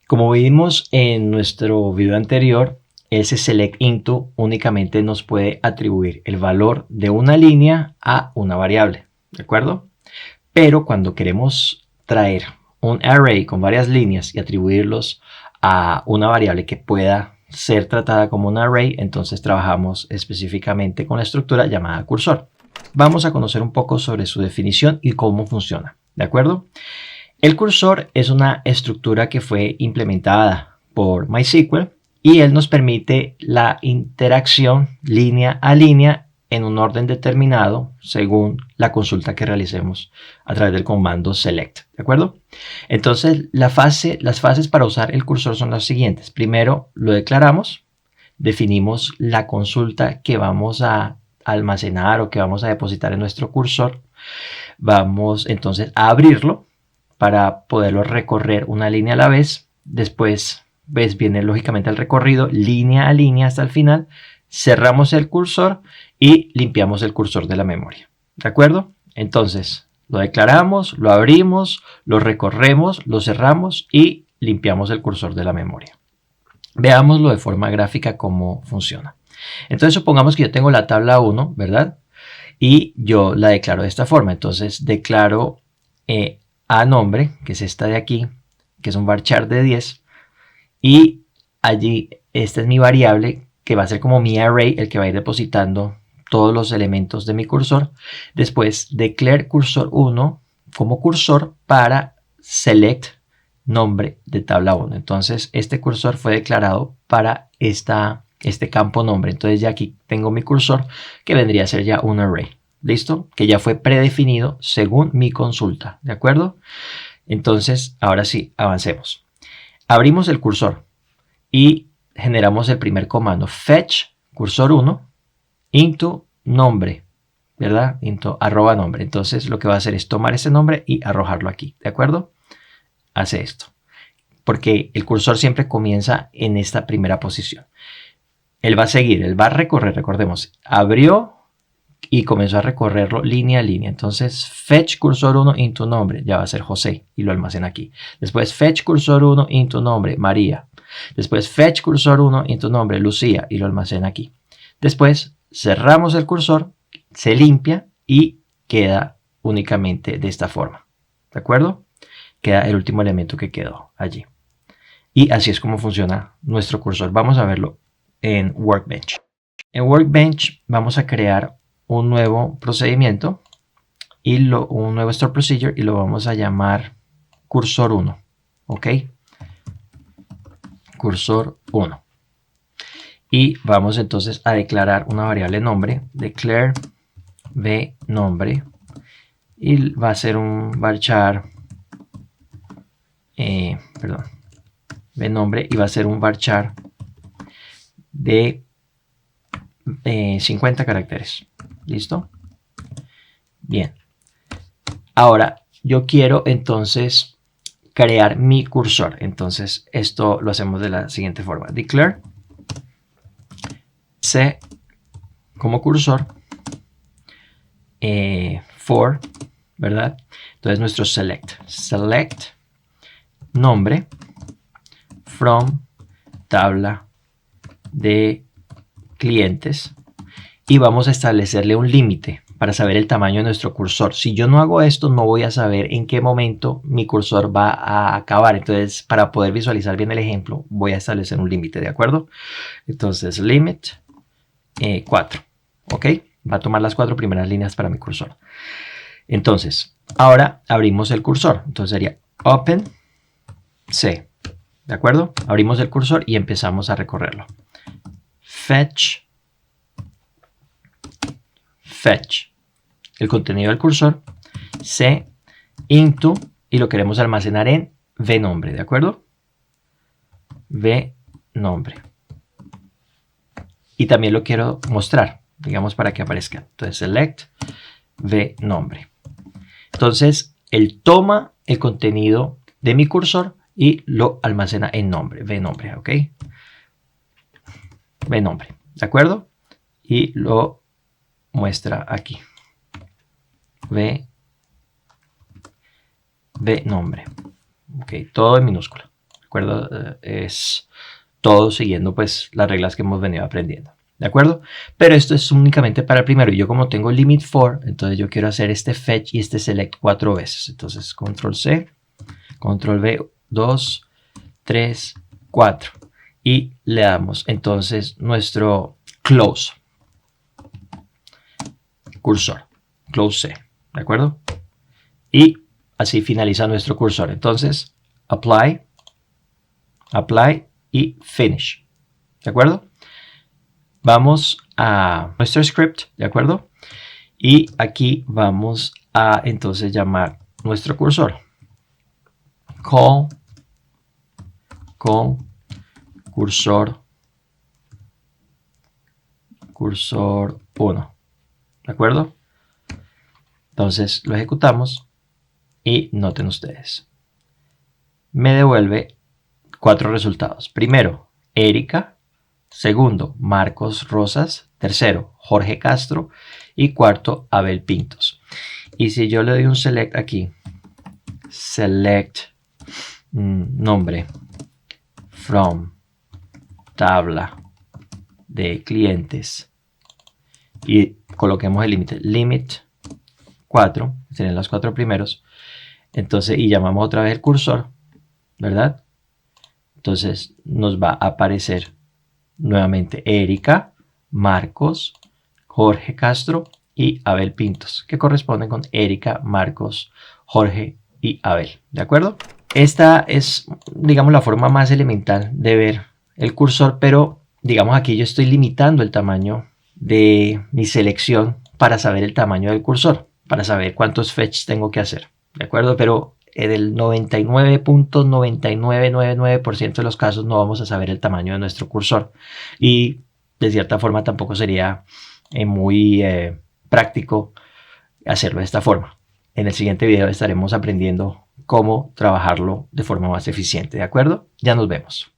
Como vimos en nuestro video anterior, ese select into únicamente nos puede atribuir el valor de una línea a una variable, ¿de acuerdo? Pero cuando queremos traer un array con varias líneas y atribuirlos a una variable que pueda ser tratada como un array, entonces trabajamos específicamente con la estructura llamada cursor. Vamos a conocer un poco sobre su definición y cómo funciona, ¿de acuerdo? El cursor es una estructura que fue implementada por MySQL y él nos permite la interacción línea a línea en un orden determinado según la consulta que realicemos a través del comando select, ¿de acuerdo? Entonces las fases para usar el cursor son las siguientes. Primero lo declaramos, definimos la consulta que vamos a almacenar o que vamos a depositar en nuestro cursor. Vamos entonces a abrirlo para poderlo recorrer una línea a la vez. Después viene lógicamente el recorrido línea a línea hasta el final. Cerramos el cursor y limpiamos el cursor de la memoria. ¿De acuerdo? Entonces lo declaramos, lo abrimos, lo recorremos, lo cerramos y limpiamos el cursor de la memoria. Veámoslo de forma gráfica cómo funciona. Entonces supongamos que yo tengo la tabla 1, ¿verdad? Y yo la declaro de esta forma. Entonces declaro a nombre, que es esta de aquí, que es un varchar de 10. Y allí, esta es mi variable, que va a ser como mi array, el que va a ir depositando todos los elementos de mi cursor. Después, declare cursor 1 como cursor para select nombre de tabla 1. Entonces, este cursor fue declarado para este campo nombre. Entonces, ya aquí tengo mi cursor, que vendría a ser ya un array. ¿Listo? Que ya fue predefinido según mi consulta. ¿De acuerdo? Entonces, ahora sí, avancemos. Abrimos el cursor y generamos el primer comando. Fetch cursor 1 into nombre, ¿verdad? Into arroba nombre. Entonces, lo que va a hacer es tomar ese nombre y arrojarlo aquí. ¿De acuerdo? Hace esto. Porque el cursor siempre comienza en esta primera posición. Él va a seguir, él va a recorrer, recordemos, abrió y comenzó a recorrerlo línea a línea. Entonces, fetch cursor 1 into nombre, ya va a ser José y lo almacena aquí. Después, fetch cursor 1 into nombre, María. Después, fetch cursor 1 into nombre, Lucía, y lo almacena aquí. Después, cerramos el cursor, se limpia y queda únicamente de esta forma. ¿De acuerdo? Queda el último elemento que quedó allí. Y así es como funciona nuestro cursor. Vamos a verlo en Workbench. En Workbench vamos a crear un nuevo procedimiento y un nuevo store procedure y lo vamos a llamar cursor 1. ¿Ok? Cursor 1. Y vamos entonces a declarar una variable nombre, declare vNombre, y va a ser un varchar, vNombre, y va a ser un varchar de 50 caracteres. ¿Listo? Bien. Ahora yo quiero entonces crear mi cursor. Entonces esto lo hacemos de la siguiente forma. Declare C como cursor for, ¿verdad? Entonces nuestro select nombre from tabla de clientes y vamos a establecerle un límite para saber el tamaño de nuestro cursor. Si yo no hago esto, no voy a saber en qué momento mi cursor va a acabar. Entonces, para poder visualizar bien el ejemplo, voy a establecer un límite, ¿de acuerdo? Entonces, limit 4, ¿ok? Va a tomar las 4 primeras líneas para mi cursor. Entonces, ahora abrimos el cursor. Entonces sería open C, ¿de acuerdo? Abrimos el cursor y empezamos a recorrerlo. Fetch el contenido del cursor, C into, y lo queremos almacenar en vNombre, ¿de acuerdo? vNombre. Y también lo quiero mostrar, digamos, para que aparezca. Entonces, select vNombre. Entonces, él toma el contenido de mi cursor y lo almacena en nombre, vNombre, ¿ok? vNombre, ¿de acuerdo? Y lo muestra aquí. vNombre. Ok, todo en minúscula. acuerdo? Es todo siguiendo pues las reglas que hemos venido aprendiendo, ¿de acuerdo? Pero esto es únicamente para el primero. Y yo como tengo limit for, entonces yo quiero hacer este fetch y este select 4 veces. Entonces control C, control V, 2, 3, 4. Y le damos entonces nuestro close cursor, close C, ¿de acuerdo? Y así finaliza nuestro cursor. Entonces, apply y finish, ¿de acuerdo? Vamos a nuestro script, ¿de acuerdo? Y aquí vamos a entonces llamar nuestro cursor. Call con cursor 1, ¿de acuerdo? Entonces lo ejecutamos y noten ustedes, me devuelve 4 resultados. Primero, Erika. Segundo, Marcos Rosas. Tercero, Jorge Castro. Y cuarto, Abel Pintos. Y si yo le doy un select aquí, select nombre from tabla de clientes y coloquemos el límite, limit 4, serían los 4 primeros, entonces, y llamamos otra vez el cursor, ¿verdad? Entonces nos va a aparecer nuevamente Erika, Marcos, Jorge Castro y Abel Pintos, que corresponden con Erika, Marcos, Jorge y Abel, ¿de acuerdo? Esta es, digamos, la forma más elemental de ver el cursor, pero digamos aquí yo estoy limitando el tamaño de mi selección para saber el tamaño del cursor, para saber cuántos fetch tengo que hacer, ¿de acuerdo? Pero en el 99.9999% de los casos no vamos a saber el tamaño de nuestro cursor y de cierta forma tampoco sería muy práctico hacerlo de esta forma. En el siguiente video estaremos aprendiendo cómo trabajarlo de forma más eficiente, ¿de acuerdo? Ya nos vemos.